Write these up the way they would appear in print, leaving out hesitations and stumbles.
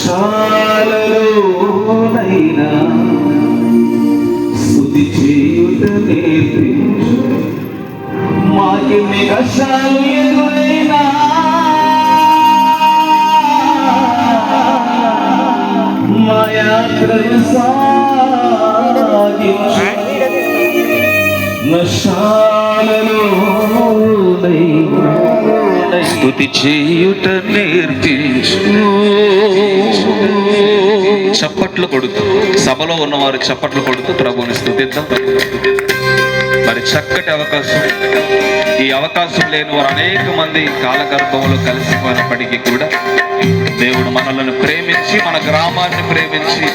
కష్టాలలోనైనా స్తుతి చేయుట నేర్పించు. మాకెన్ని కష్టాలు ఎదురైనా మా యాత్రను సాగించు. నష్టాలలోనైనా స్తుతి చేయుట నేర్పించు. చప్పట్లు కొడుతూ, సభలో ఉన్నవారు చప్పట్లు కొడుతూ ప్రభువుని స్తుతిద్దాం. మరి చక్కటి అవకాశం. ఈ అవకాశం లేని వారు అనేక మంది కాలగర్భంలో కలిసిపోయినప్పటికీ కూడా దేవుడు మనలను ప్రేమించి, మన గ్రామాన్ని ప్రేమించి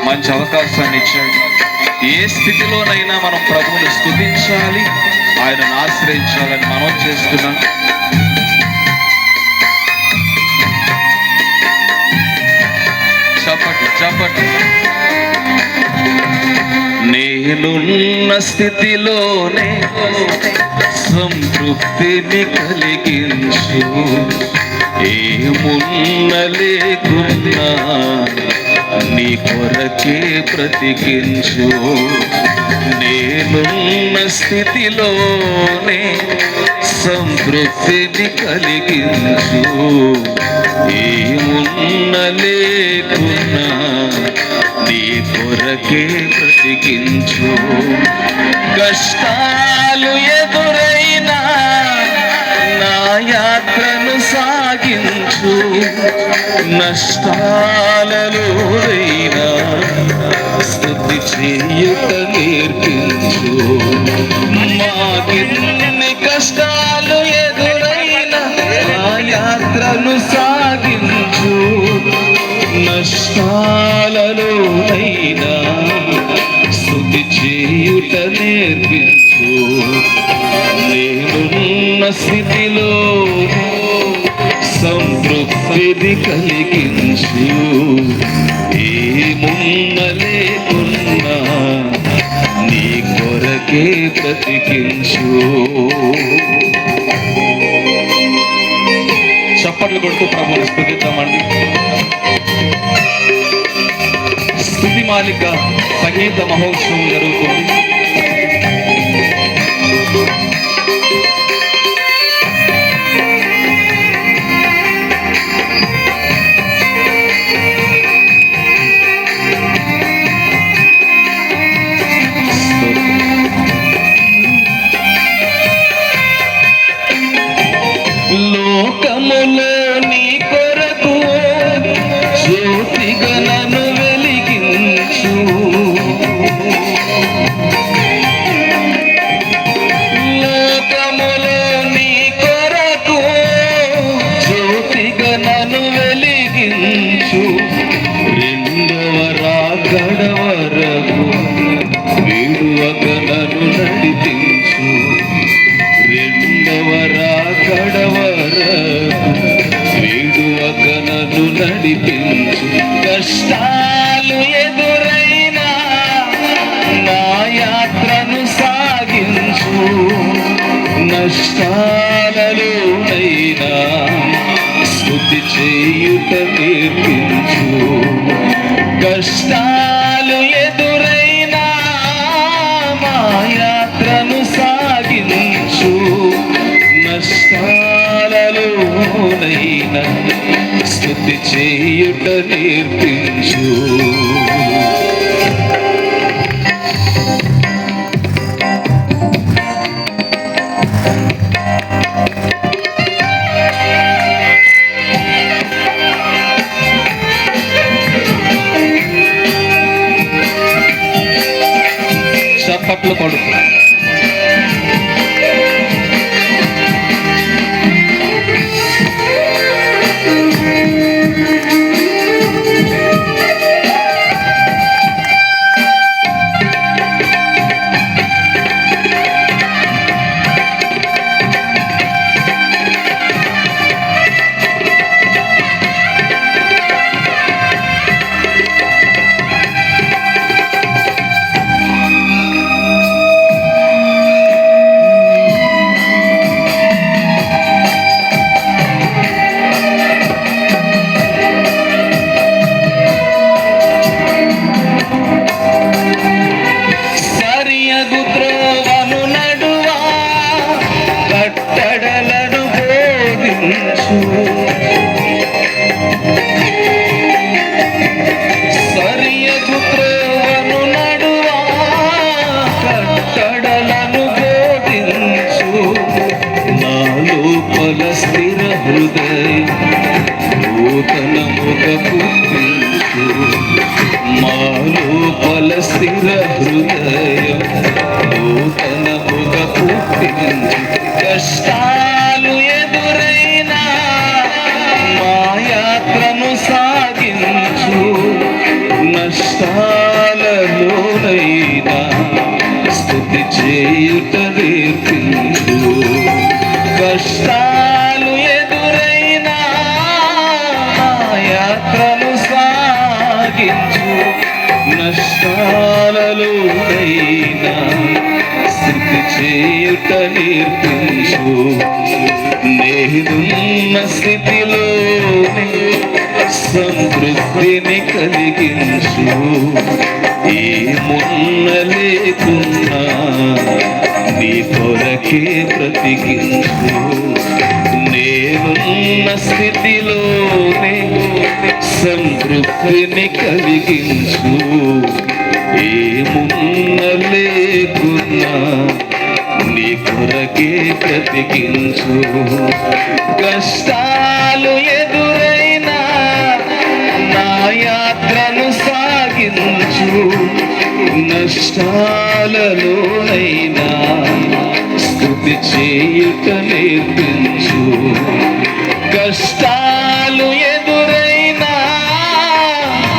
మంచి అవకాశాన్ని ఇచ్చాడు. ఏ స్థితిలోనైనా మనం ప్రభువుని స్తుతించాలి, ఆయనను ఆశ్రయించాలని మనం చేస్తున్నాం. చప్పట్లు. నేనున్న స్థితిలోనే సంతృప్తిని కలిగించు. ఏమున్న లేకున్నా నీ కొరకే బ్రతికించు. నేనున్న స్థితిలోనే సంతృప్తిని కలిగించు. ఏమున్న లేకున్నా నీ కొరకే బ్రతికించు. కష్టాలు ఎదురైనా నా యాత్రను సాగించు. నష్టాలలోనైనా స్తుతి చేయుట నేర్పించు. మాకెన్ని కష్టాలు ఎదురైనా నా యాత్రను సాగించు. నష్టాలలోనైనా స్తుతి చేయుట నేర్పించు. నేనున్న స్థితిలో సంతృప్తిని కలిగించు. ఏమున్న లేకున్నా నీ కొరకే బ్రతికించు. చప్పట్లు కొడుతూ ప్రభువుని స్తుతిద్దామండి. స్తుతి మాలిక సంగీత మహోత్సవం జరుగుతుంది. లోకములో నీ కొరకు జ్యోతిగా నన్ను వెలిగించు. లోకములో నీ కొరకు జ్యోతిగా నన్ను వెలిగించు. రెండవ రాకడ వరకు విడువక నన్ను నడిపించు. రెండవ రాకడ వరకు విడువక నన్ను నడిపించు. కష్టాలు ఎదురైనా నా యాత్రను సాగించు. నష్టాలలోనైనా స్తుతి చేయుట నేర్పించు. కష్టాలు ఎదురైనా మా యాత్రను సాగించు. నష్టాలలోనైనా స్తుతి చేయుట నేర్పించు. చప్పట్లు కొడుకు. హృదయం నూతనముగా పుట్టింది. కష్టాలు ఎదురైనా మా యాత్రను సాగించు, నష్టాలలోనైనా స్తుతి చేయుట నేర్పించు. కష్టాలు ఎదురైనా మా యాత్రను సాగించు, నష్టాలలోనైనా స్తుతి చేయుట నేర్పించు. నేనున్న స్థితిలోనే సంతృప్తిని కలిగించు, ఏమున్న లేకున్నా నీ కొరకే బ్రతికించు. నేనున్న స్థితిలోనే సంతృప్తిని కలిగించు, ఏమున్న లేకున్నా నీ కొరకే బ్రతికించు. కష్టాలు ఎదురైనా నా యాత్రను సాగించు, నష్టాలలోనైనా స్తుతి చేయుట నేర్పించు. కష్టాలు ఎదురైనా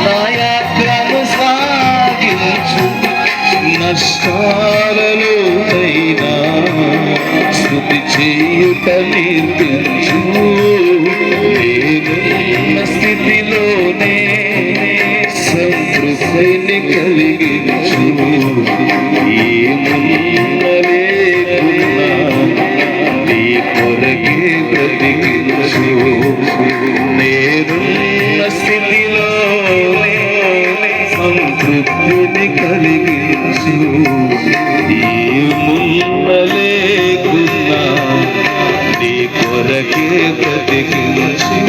నా యాత్రను సాగించు, నష్టాలలోనైనా స్తుతి చేయుట నేర్పించు. నేనున్న స్థితిలోనే సంతృప్తిని కలిగించు, ఏమున్న లేకున్నా నీ కొరకే బ్రతికించు. నేనున్న స్థితిలోనే సంతృప్తిని కలిగించు, ఏమున్న లేకున్నా నీ కొరకే బ్రతికించు.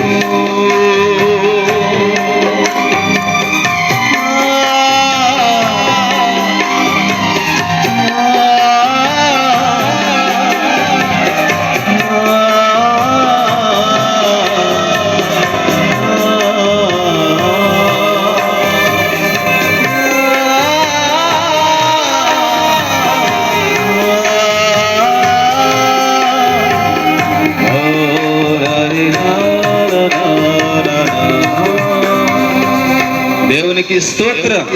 దేవునికి స్తోత్రం.